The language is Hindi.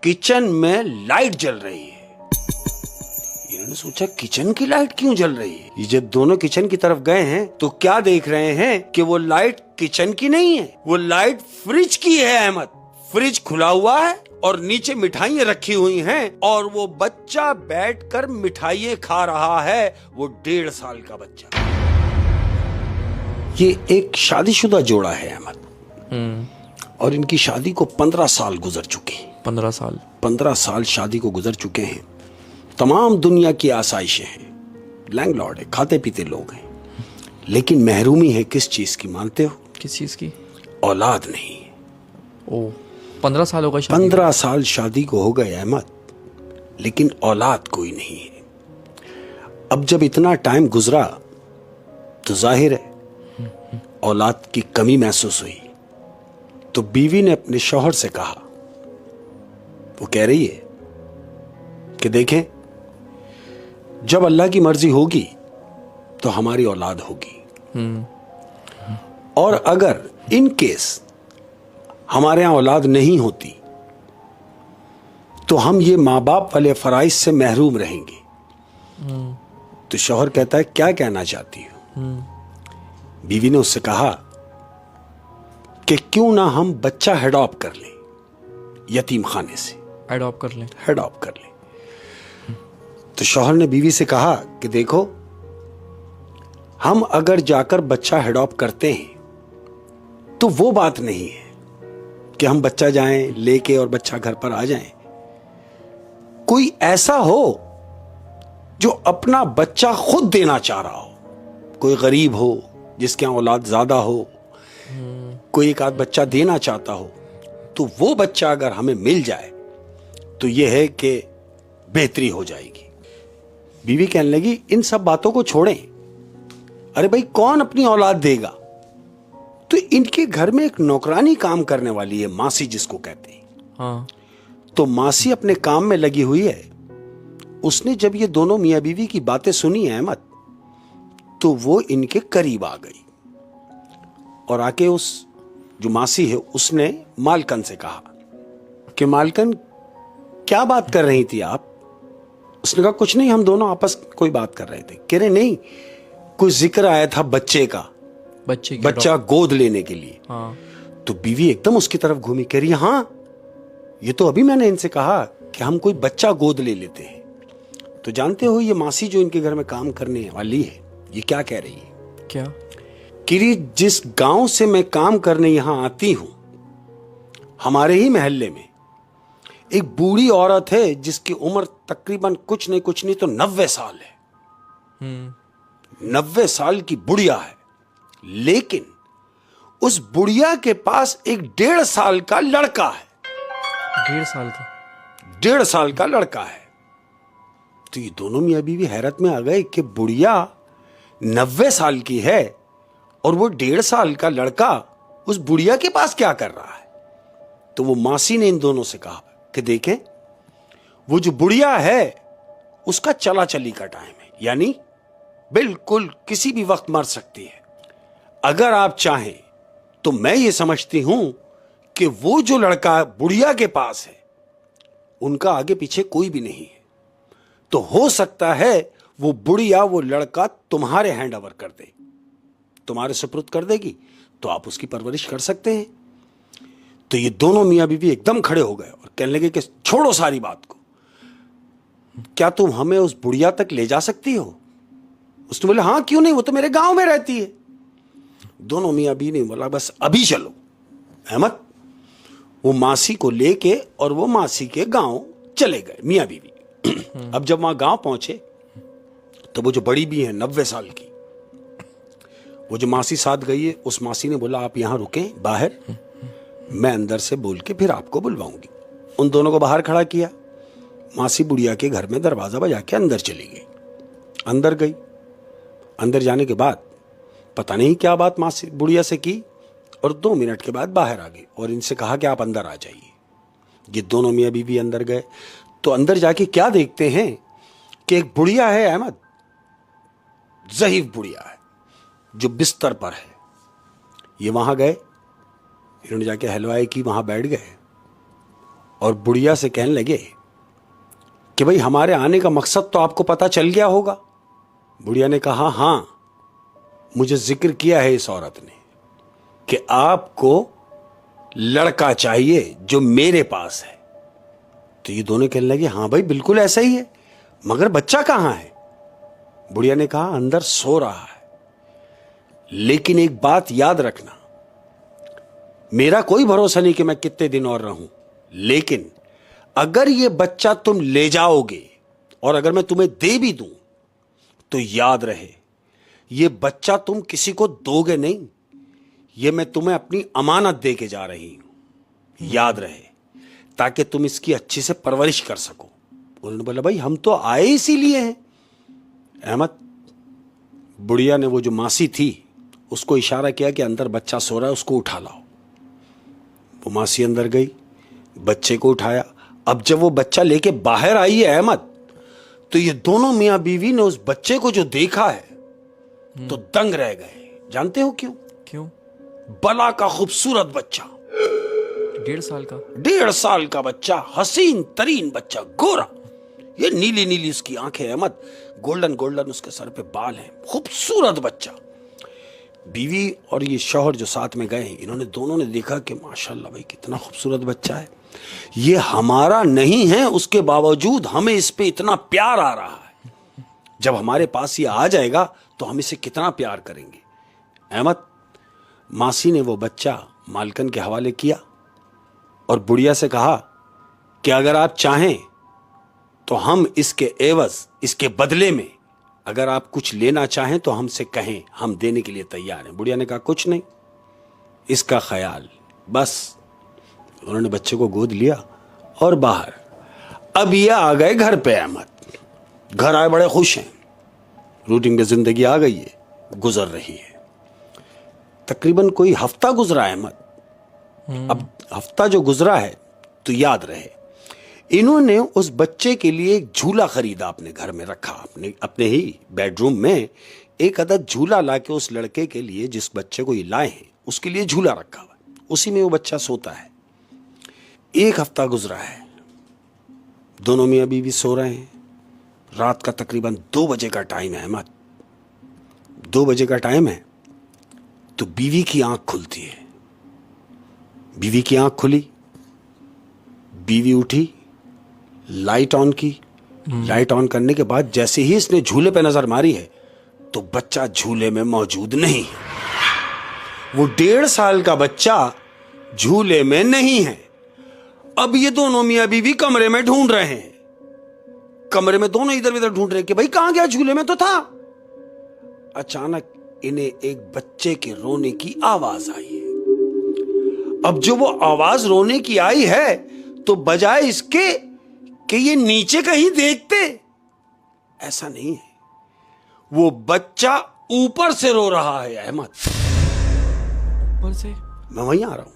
किचन में लाइट जल रही है। इन्होंने सोचा किचन की लाइट क्यों जल रही है। ये जब दोनों किचन की तरफ गए हैं तो क्या देख रहे हैं कि वो लाइट किचन की नहीं है, वो लाइट फ्रिज की है। अहमद, फ्रिज खुला हुआ है और नीचे मिठाइयां रखी हुई हैं और वो बच्चा बैठकर मिठाइयां खा रहा है। वो 1.5 साल का बच्चा। ये एक शादीशुदा जोड़ा है अहमद, और इनकी शादी को 15 साल गुजर चुके हैं। 15 साल शादी को गुजर चुके हैं। तमाम दुनिया की आसाइशें हैं, लैंडलॉर्ड है, खाते पीते लोग हैं, लेकिन महरूमी है किस चीज की मानते हो? किस चीज की? औलाद नहीं है। ओ, 15 साल हो गए शादी? 15 साल शादी को हो गए अहमद, लेकिन औलाद कोई नहीं है। अब जब इतना टाइम गुजरा तो जाहिर है औलाद की कमी महसूस हुई। तो बीवी ने अपने शौहर से कहा, वो कह रही है कि देखें, जब अल्लाह की मर्जी होगी तो हमारी औलाद होगी, और अगर इन केस हमारे यहां औलाद नहीं होती तो हम ये माँ बाप वाले फराइज से महरूम रहेंगे। तो शौहर कहता है, क्या कहना चाहती हो? बीवी ने उससे कहा कि क्यों ना हम बच्चा एडॉप्ट कर लें, यतीम खाने से एडॉप्ट कर लें। तो शौहर ने बीवी से कहा कि देखो, हम अगर जाकर बच्चा एडॉप्ट करते हैं तो वो बात नहीं है कि हम बच्चा जाएं लेके और बच्चा घर पर आ जाएं। कोई ऐसा हो जो अपना बच्चा खुद देना चाह रहा हो, कोई गरीब हो जिसके यहां औलाद ज्यादा हो, कोई एक आध बच्चा देना चाहता हो, तो वो बच्चा अगर हमें मिल जाए तो यह है कि बेहतरी हो जाएगी। बीवी कहने लगी, इन सब बातों को छोड़ें, अरे भाई कौन अपनी औलाद देगा? तो इनके घर में एक नौकरानी काम करने वाली है, मासी जिसको कहते हैं। हाँ। तो मासी अपने काम में लगी हुई है। उसने जब ये दोनों मियां बीवी की बातें सुनी अहमद, तो वो इनके करीब आ गई और आके उस जो मासी है उसने मालकन से कहा कि मालकन, क्या बात कर रही थी आप? उसने कहा, कुछ नहीं, हम दोनों आपस कोई बात कर रहे थे। कह रहे, नहीं, कुछ जिक्र आया था बच्चे का, बच्चा गोद लेने के लिए। हाँ। तो बीवी एकदम उसकी तरफ घूमी, कह रही, हाँ, ये तो अभी मैंने इनसे कहा कि हम कोई बच्चा गोद ले लेते हैं। तो जानते हो ये मासी जो इनके घर में काम करने वाली है, ये क्या कह रही है? क्या? कि जिस गांव से मैं काम करने यहां आती हूं, हमारे ही मोहल्ले में एक बूढ़ी औरत है जिसकी उम्र तकरीबन कुछ नहीं तो 90 साल है। 90 साल की बुढ़िया है, लेकिन उस बुढ़िया के पास एक 1.5 साल का लड़का है। 1.5 साल का? 1.5 साल का लड़का है। तो ये दोनों मियां बीवी हैरत में आ गए कि बुढ़िया 90 साल की है और वो 1.5 साल का लड़का उस बुढ़िया के पास क्या कर रहा है। तो वो मासी ने इन दोनों से कहा कि देखें, वो जो बुढ़िया है उसका चला चली का टाइम है, यानी बिल्कुल किसी भी वक्त मर सकती है। अगर आप चाहें तो मैं ये समझती हूं कि वो जो लड़का बुढ़िया के पास है उनका आगे पीछे कोई भी नहीं है, तो हो सकता है वो बुढ़िया वो लड़का तुम्हारे हैंड ओवर कर दे, तुम्हारे सुपुर्द कर देगी, तो आप उसकी परवरिश कर सकते हैं। तो ये दोनों मियां बीवी एकदम खड़े हो गए और कहने लगे कि छोड़ो सारी बात को, क्या तुम हमें उस बुढ़िया तक ले जा सकती हो? उसने बोला, हाँ क्यों नहीं, वो तो मेरे गांव में रहती है। दोनों मियां बीवी ने बोला, बस अभी चलो। अहमद, वो मासी को लेके और वो मासी के गांव चले गए मियां बीवी। अब जब वहां गांव पहुंचे तो वो जो बड़ी भी है 90 साल की, वो जो मासी साथ गई है, उस मासी ने बोला, आप यहां रुकें बाहर, मैं अंदर से बोल के फिर आपको बुलवाऊंगी। उन दोनों को बाहर खड़ा किया। मासी बुढ़िया के घर में दरवाजा बजा के अंदर चली गई। अंदर गई। अंदर जाने के बाद पता नहीं क्या बात मासी बुढ़िया से की, और 2 मिनट के बाद बाहर आ गई और इनसे कहा कि आप अंदर आ जाइए। ये दोनों मियां बीवी अंदर गए। तो अंदर जाके क्या देखते हैं कि एक बुढ़िया है अहमद, ज़ईफ बुढ़िया है जो बिस्तर पर है। ये वहां गए, इन्होंने जाके हलवाई की, वहां बैठ गए और बुढ़िया से कहने लगे कि भाई हमारे आने का मकसद तो आपको पता चल गया होगा। बुढ़िया ने कहा हां, मुझे जिक्र किया है इस औरत ने कि आपको लड़का चाहिए जो मेरे पास है। तो ये दोनों कहने लगे हां भाई बिल्कुल ऐसा ही है, मगर बच्चा कहां है? बुढ़िया ने कहा अंदर सो रहा है। लेकिन एक बात याद रखना, मेरा कोई भरोसा नहीं कि मैं कितने दिन और रहूं, लेकिन अगर ये बच्चा तुम ले जाओगे और अगर मैं तुम्हें दे भी दूं तो याद रहे ये बच्चा तुम किसी को दोगे नहीं, ये मैं तुम्हें अपनी अमानत दे के जा रही हूं, याद रहे, ताकि तुम इसकी अच्छी से परवरिश कर सको। उन्होंने बोला भाई हम तो आए इसीलिए हैं। अहमद, बुढ़िया ने वो जो मासी थी उसको इशारा किया कि अंदर बच्चा सो रहा है, उसको उठा लाओ। वो मासी अंदर गई, बच्चे को उठाया। अब जब वो बच्चा लेके बाहर आई है अहमद, तो ये दोनों मियां बीवी ने उस बच्चे को जो देखा है तो दंग रह गए। जानते हो क्यों? क्यों? बला का खूबसूरत बच्चा, 1.5 साल का। 1.5 साल का बच्चा, हसीन तरीन बच्चा, गोरा, ये नीली नीली उसकी आंखें अहमद, गोल्डन गोल्डन उसके सर पे बाल हैं, खूबसूरत बच्चा। बीवी और ये शौहर जो साथ में गए, इन्होंने दोनों ने देखा कि माशाल्लाह भाई कितना खूबसूरत बच्चा है, ये हमारा नहीं है, उसके बावजूद हमें इस पे इतना प्यार आ रहा है। जब हमारे पास ये आ जाएगा तो हम इसे कितना प्यार करेंगे। अहमद, मासी ने वो बच्चा मालकन के हवाले किया और बुढ़िया से कहा कि अगर आप चाहें तो हम इसके एवज, इसके बदले में अगर आप कुछ लेना चाहें तो हमसे कहें, हम देने के लिए तैयार हैं। बुढ़िया ने कहा कुछ नहीं, इसका ख्याल बस। उन्होंने बच्चे को गोद लिया और बाहर। अब ये आ गए घर पे अहमद। घर आए बड़े खुश हैं, रूटीन की जिंदगी आ गई है, गुजर रही है। तकरीबन कोई हफ्ता गुजरा है अहमद। अब हफ्ता जो गुजरा है तो याद रहे, इन्होंने उस बच्चे के लिए एक झूला खरीदा, अपने घर में रखा, अपने ही बेडरूम में एक अदद झूला लाके उस लड़के के लिए, जिस बच्चे को ये लाए हैं, उसके लिए झूला रखा हुआ, उसी में वो बच्चा सोता है। एक हफ्ता गुजरा है, दोनों मियां बीवी सो रहे हैं। रात का तकरीबन 2 बजे का टाइम है अहमद। 2 बजे का टाइम है तो बीवी की आंख खुलती है। बीवी की आंख खुली, बीवी उठी, लाइट ऑन की। लाइट ऑन करने के बाद जैसे ही इसने झूले पे नजर मारी है तो बच्चा झूले में मौजूद नहीं है। वो 1.5 साल का बच्चा झूले में नहीं है। अब ये दोनों मियां बीवी कमरे में ढूंढ रहे हैं, कमरे में दोनों इधर उधर ढूंढ रहे हैं कि भाई कहां गया, झूले में तो था। अचानक इन्हें एक बच्चे के रोने की आवाज आई है। अब जो वो आवाज रोने की आई है तो बजाय इसके कि ये नीचे कहीं देखते, ऐसा नहीं है, वो बच्चा ऊपर से रो रहा है अहमद। ऊपर से? मैं वहीं आ रहा हूं।